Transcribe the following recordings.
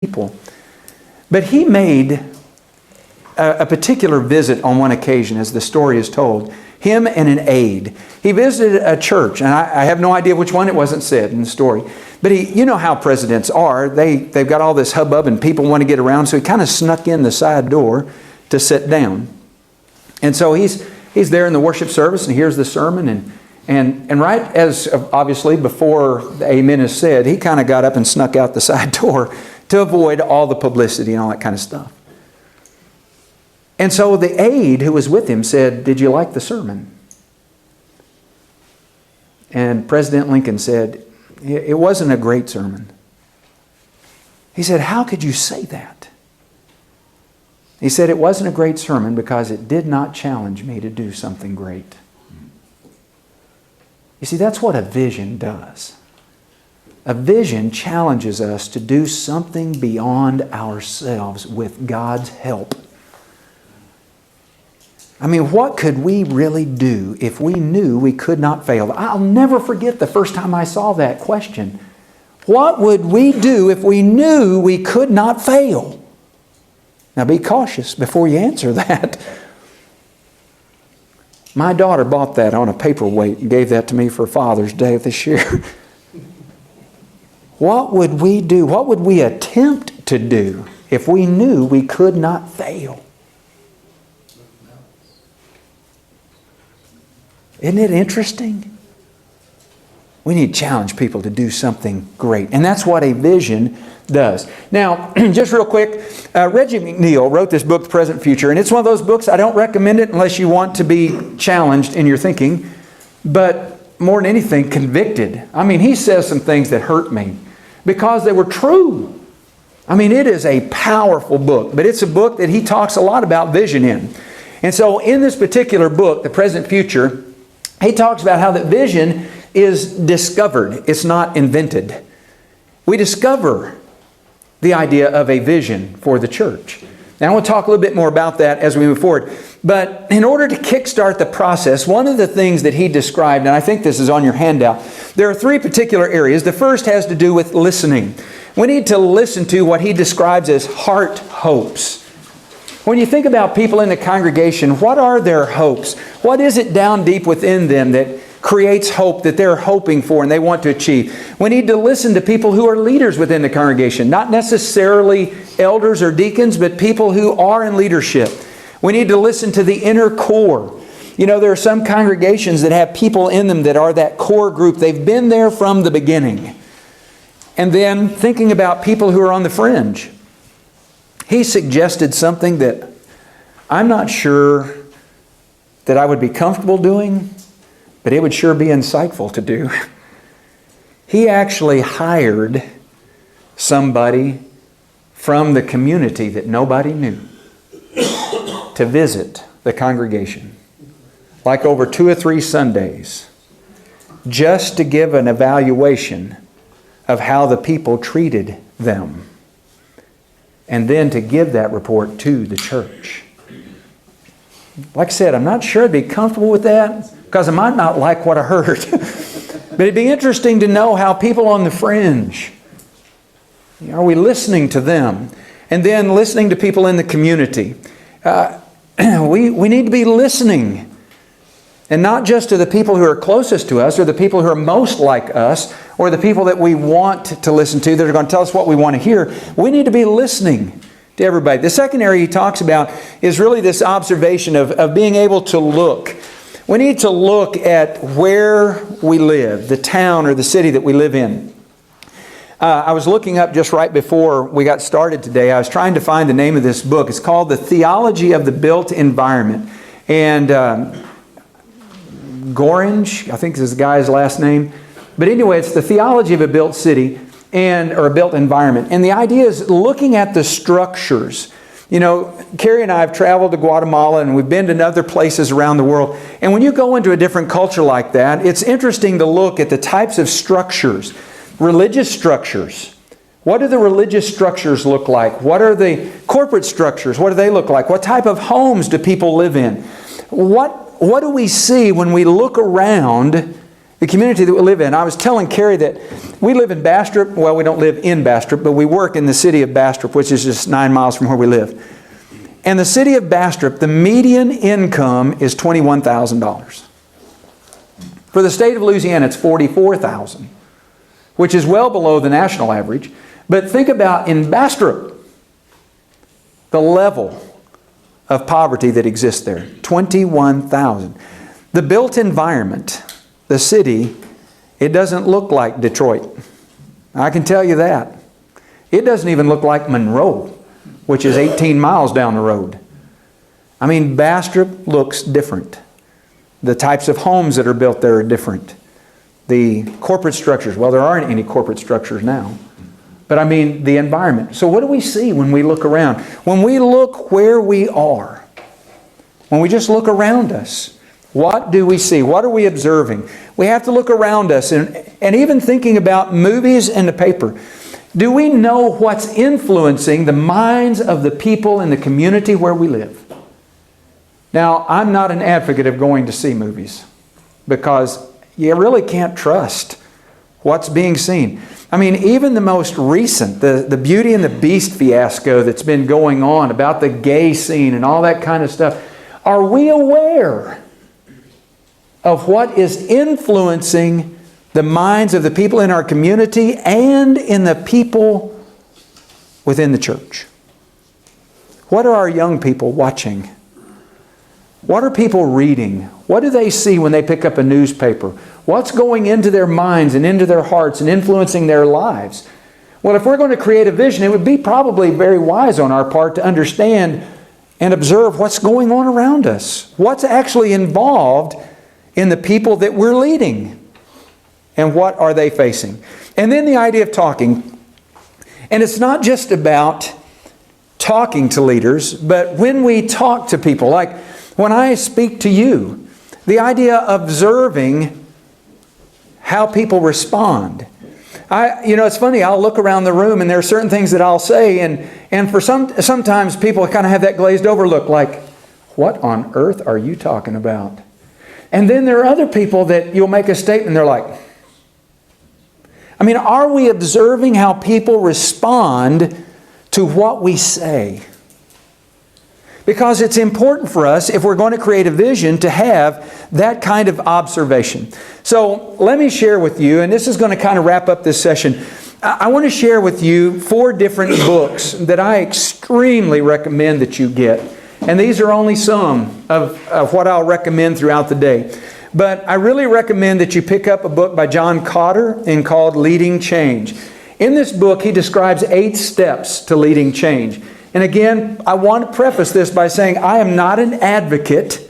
people. But he made a particular visit on one occasion, as the story is told. Him and an aide. He visited a church, and I have no idea which one. It wasn't said in the story. But you know how presidents are. They've got all this hubbub and people want to get around, so he kind of snuck in the side door to sit down. And so he's there in the worship service and hears the sermon, and right as, obviously, before the amen is said, he kind of got up and snuck out the side door to avoid all the publicity and all that kind of stuff. And so the aide who was with him said, "Did you like the sermon?" And President Lincoln said, "It wasn't a great sermon." He said, "How could you say that?" He said, "It wasn't a great sermon because it did not challenge me to do something great." You see, that's what a vision does. A vision challenges us to do something beyond ourselves with God's help. I mean, what could we really do if we knew we could not fail? I'll never forget the first time I saw that question. What would we do if we knew we could not fail? Now be cautious before you answer that. My daughter bought that on a paperweight and gave that to me for Father's Day this year. What would we do? What would we attempt to do if we knew we could not fail? Isn't it interesting? We need to challenge people to do something great. And that's what a vision does. Now, just real quick, Reggie McNeil wrote this book, The Present Future. And it's one of those books, I don't recommend it unless you want to be challenged in your thinking. But more than anything, convicted. I mean, he says some things that hurt me because they were true. I mean, it is a powerful book. But it's a book that he talks a lot about vision in. And so in this particular book, The Present Future, he talks about how that vision is discovered. It's not invented. We discover the idea of a vision for the church. Now I want to talk a little bit more about that as we move forward. But in order to kickstart the process, one of the things that he described, and I think this is on your handout, there are three particular areas. The first has to do with listening. We need to listen to what he describes as heart hopes. When you think about people in the congregation, what are their hopes? What is it down deep within them that creates hope that they're hoping for and they want to achieve? We need to listen to people who are leaders within the congregation, not necessarily elders or deacons, but people who are in leadership. We need to listen to the inner core. You know, there are some congregations that have people in them that are that core group. They've been there from the beginning. And then thinking about people who are on the fringe. He suggested something that I'm not sure that I would be comfortable doing, but it would sure be insightful to do. He actually hired somebody from the community that nobody knew to visit the congregation, like over 2 or 3 Sundays, just to give an evaluation of how the people treated them, and then to give that report to the church. Like I said, I'm not sure I'd be comfortable with that because I might not like what I heard. But it'd be interesting to know how people on the fringe, are we listening to them? And then listening to people in the community. We need to be listening. And not just to the people who are closest to us or the people who are most like us or the people that we want to listen to that are going to tell us what we want to hear. We need to be listening to everybody. The second area he talks about is really this observation of being able to look. We need to look at where we live, the town or the city that we live in. I was looking up just right before we got started today. I was trying to find the name of this book. It's called The Theology of the Built Environment. And Gorange, I think is the guy's last name. But anyway, it's the theology of a built city or a built environment. And the idea is looking at the structures. You know, Carrie and I have traveled to Guatemala and we've been to other places around the world. And when you go into a different culture like that, it's interesting to look at the types of structures. Religious structures. What do the religious structures look like? What are the corporate structures? What do they look like? What type of homes do people live in? What do we see when we look around The community that we live in. I was telling Carrie that we live in Bastrop. Well, we don't live in Bastrop, but we work in the city of Bastrop, which is just 9 miles from where we live. And the city of Bastrop, the median income is $21,000. For the state of Louisiana, it's $44,000, which is well below the national average. But think about in Bastrop, the level of poverty that exists there. $21,000. The built environment, the city, it doesn't look like Detroit. I can tell you that. It doesn't even look like Monroe, which is 18 miles down the road. I mean, Bastrop looks different. The types of homes that are built there are different. The corporate structures, well, there aren't any corporate structures now. But I mean, the environment. So what do we see when we look around? When we look where we are, when we just look around us, what do we see? What are we observing? We have to look around us and even thinking about movies and the paper. Do we know what's influencing the minds of the people in the community where we live? Now, I'm not an advocate of going to see movies because you really can't trust what's being seen. I mean, even the most recent, the Beauty and the Beast fiasco that's been going on about the gay scene and all that kind of stuff, are we aware of what is influencing the minds of the people in our community and in the people within the church? What are our young people watching? What are people reading? What do they see when they pick up a newspaper? What's going into their minds and into their hearts and influencing their lives? Well, if we're going to create a vision, it would be probably very wise on our part to understand and observe what's going on around us. What's actually involved in the people that we're leading. And what are they facing? And then the idea of talking. And it's not just about talking to leaders, but when we talk to people, like when I speak to you, the idea of observing how people respond. It's funny, I'll look around the room and there are certain things that I'll say, and for sometimes people kind of have that glazed over look like, what on earth are you talking about? And then there are other people that you'll make a statement and they're like, I mean, are we observing how people respond to what we say? Because it's important for us, if we're going to create a vision, to have that kind of observation. So let me share with you, and this is going to kind of wrap up this session. I want to share with you 4 different books that I extremely recommend that you get. And these are only some of what I'll recommend throughout the day. But I really recommend that you pick up a book by John Cotter called Leading Change. In this book, he describes 8 steps to leading change. And again, I want to preface this by saying I am not an advocate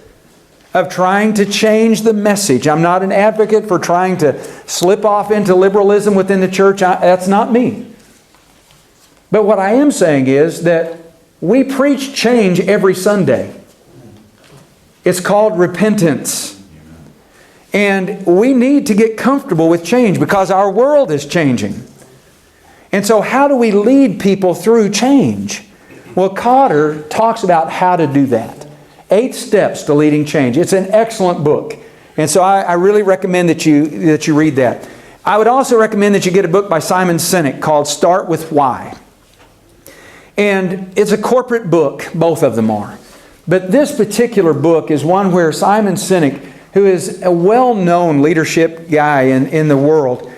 of trying to change the message. I'm not an advocate for trying to slip off into liberalism within the church. That's not me. But what I am saying is that we preach change every Sunday. It's called repentance. And we need to get comfortable with change because our world is changing. And so how do we lead people through change? Well, Cotter talks about how to do that. 8 steps to leading change. It's an excellent book. And so I really recommend that you read that. I would also recommend that you get a book by Simon Sinek called Start With Why. And it's a corporate book, both of them are. But this particular book is one where Simon Sinek, who is a well-known leadership guy in the world,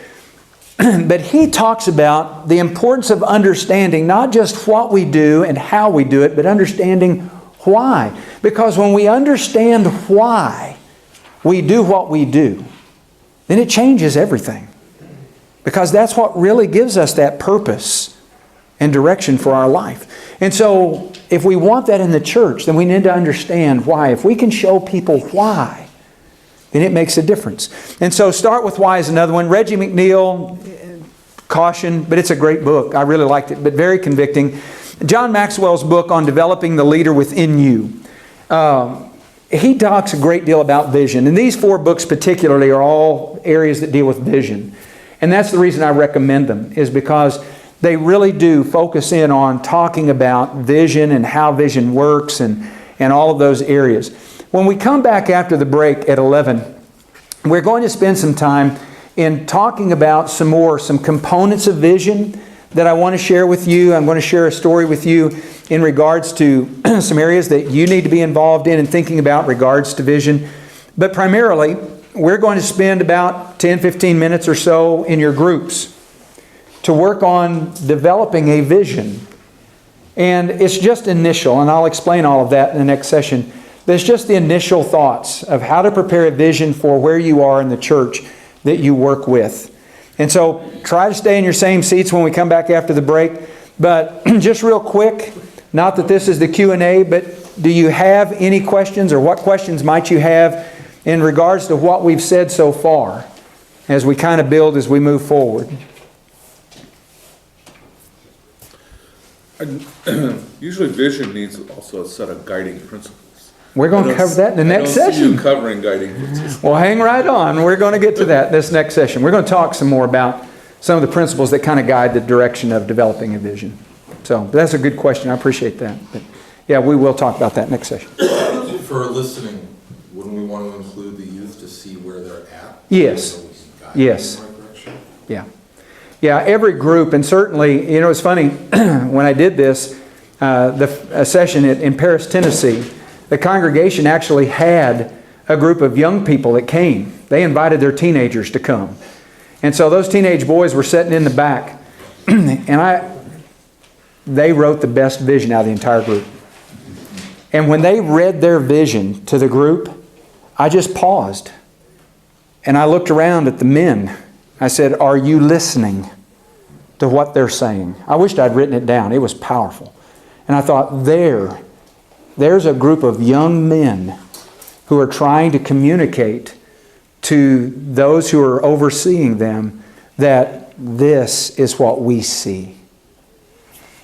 but he talks about the importance of understanding not just what we do and how we do it, but understanding why. Because when we understand why we do what we do, then it changes everything. Because that's what really gives us that purpose and direction for our life. And so if we want that in the church, then we need to understand why. If we can show people why, then it makes a difference. And so Start With Why is another one. Reggie McNeil, caution, but it's a great book. I really liked it, but very convicting. John Maxwell's book on developing the leader within you. He talks a great deal about vision. And these 4 books particularly are all areas that deal with vision. And that's the reason I recommend them, is because they really do focus in on talking about vision and how vision works and all of those areas. When we come back after the break at 11, we're going to spend some time in talking about some components of vision that I want to share with you. I'm going to share a story with you in regards to some areas that you need to be involved in and thinking about regards to vision. But primarily, we're going to spend about 10-15 minutes or so in your groups to work on developing a vision. And it's just initial, and I'll explain all of that in the next session. There's just the initial thoughts of how to prepare a vision for where you are in the church that you work with. And so try to stay in your same seats when we come back after the break. But just real quick, not that this is the Q&A, but do you have any questions, or what questions might you have in regards to what we've said so far as we kind of build as we move forward? Usually vision needs also a set of guiding principles. We're going to cover that in the next session. I don't see you covering guiding principles. Well, hang right on. We're going to get to that this next session. We're going to talk some more about some of the principles that kind of guide the direction of developing a vision. So that's a good question. I appreciate that. But yeah, we will talk about that next session. For listening, wouldn't we want to include the youth to see where they're at? Yes. So we can guide Yes. them in the right direction? Yeah. Yeah, every group, and certainly, it's funny, when I did this, a session in Paris, Tennessee, the congregation actually had a group of young people that came. They invited their teenagers to come. And so those teenage boys were sitting in the back, and they wrote the best vision out of the entire group. And when they read their vision to the group, I just paused. And I looked around at the men. I said, are you listening to what they're saying? I wished I'd written it down. It was powerful. And I thought, there's a group of young men who are trying to communicate to those who are overseeing them that this is what we see.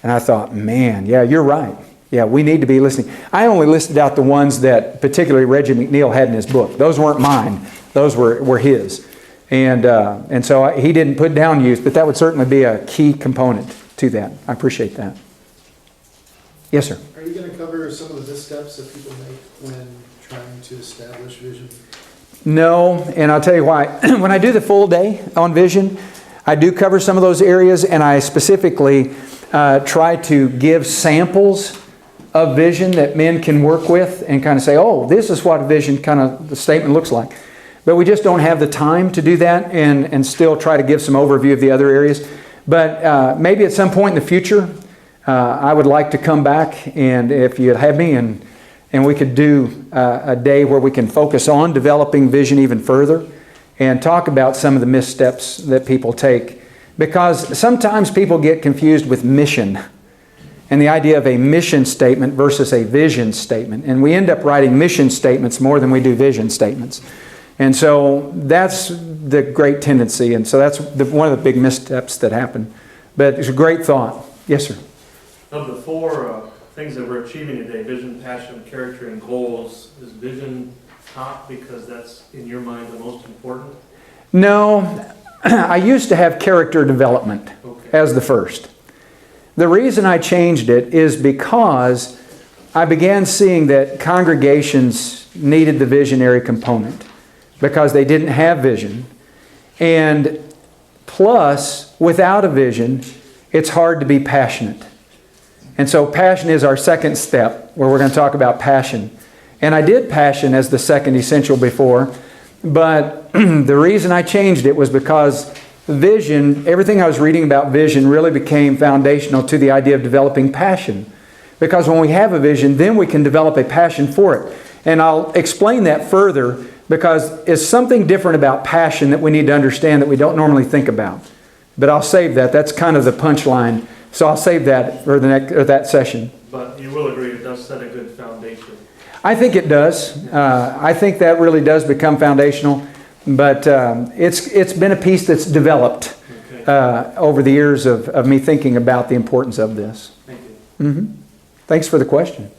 And I thought, man, yeah, you're right. Yeah, we need to be listening. I only listed out the ones that particularly Reggie McNeil had in his book. Those weren't mine. Those were his. And so he didn't put down youth, but that would certainly be a key component to that. I appreciate that. Yes, sir. Are you going to cover some of the missteps that people make when trying to establish vision? No, and I'll tell you why. When I do the full day on vision, I do cover some of those areas, and I specifically try to give samples of vision that men can work with and kind of say, oh, this is what a vision kind of the statement looks like. But we just don't have the time to do that and still try to give some overview of the other areas. But maybe at some point in the future, I would like to come back, and if you'd have me, and we could do a day where we can focus on developing vision even further and talk about some of the missteps that people take. Because sometimes people get confused with mission and the idea of a mission statement versus a vision statement. And we end up writing mission statements more than we do vision statements. And so that's the great tendency. And so that's one of the big missteps that happen. But it's a great thought. Yes, sir. Of the four things that we're achieving today, vision, passion, character, and goals, is vision top because that's, in your mind, the most important? No. I used to have character development as the first. The reason I changed it is because I began seeing that congregations needed the visionary component because they didn't have vision. And plus, without a vision, it's hard to be passionate. And so passion is our second step, where we're going to talk about passion. And I did passion as the second essential before, but the reason I changed it was because vision, everything I was reading about vision really became foundational to the idea of developing passion. Because when we have a vision, then we can develop a passion for it. And I'll explain that further, because it's something different about passion that we need to understand that we don't normally think about. But I'll save that. That's kind of the punchline. So I'll save that for that session. But you will agree it does set a good foundation. I think it does. I think that really does become foundational. But it's been a piece that's developed over the years of me thinking about the importance of this. Thank you. Mm-hmm. Thanks for the question.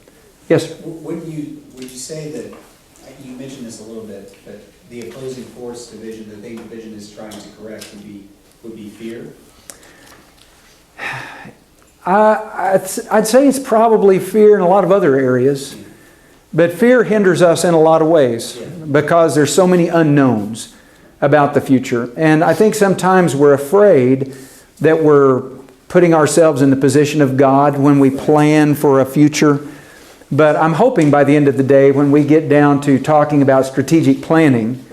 Yes, sir. Would you say that, you mentioned this a little bit, but the opposing force to vision, the thing vision is trying to correct would be fear? I'd I'd say it's probably fear in a lot of other areas. But fear hinders us in a lot of ways because there's so many unknowns about the future. And I think sometimes we're afraid that we're putting ourselves in the position of God when we plan for a future. But I'm hoping by the end of the day, when we get down to talking about strategic planning,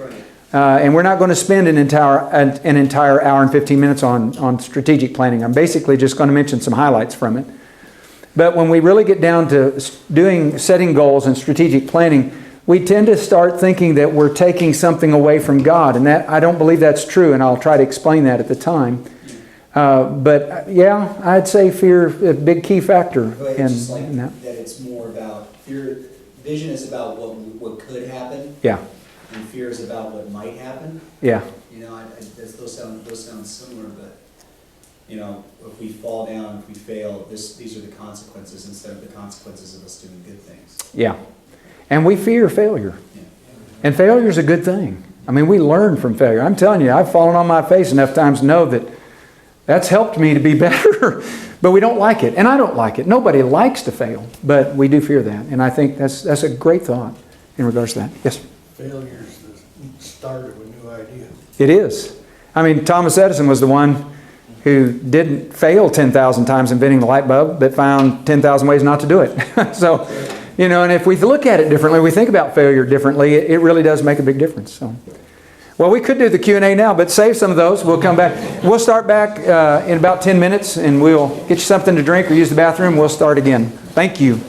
and we're not going to spend an entire hour and 15 minutes on strategic planning. I'm basically just going to mention some highlights from it. But when we really get down to setting goals and strategic planning, we tend to start thinking that we're taking something away from God. And that I don't believe that's true, and I'll try to explain that at the time. But yeah, I'd say fear is a big key factor. But it's just like that it's more about fear. Vision is about what could happen. Yeah. And fear is about what might happen. Yeah. You know, those sound similar, but you know, if we fall down, if we fail, these are the consequences instead of the consequences of us doing good things. Yeah. And we fear failure. Yeah. And failure is a good thing. I mean, we learn from failure. I'm telling you, I've fallen on my face enough times to know that that's helped me to be better. But we don't like it. And I don't like it. Nobody likes to fail. But we do fear that. And I think that's a great thought in regards to that. Yes? Failure is the start of a new idea. It is. I mean, Thomas Edison was the one who didn't fail 10,000 times inventing the light bulb, but found 10,000 ways not to do it. So, you know, and if we look at it differently, we think about failure differently, it really does make a big difference. So, well, we could do the Q&A now, but save some of those. We'll come back. We'll start back in about 10 minutes, and we'll get you something to drink or use the bathroom. We'll start again. Thank you.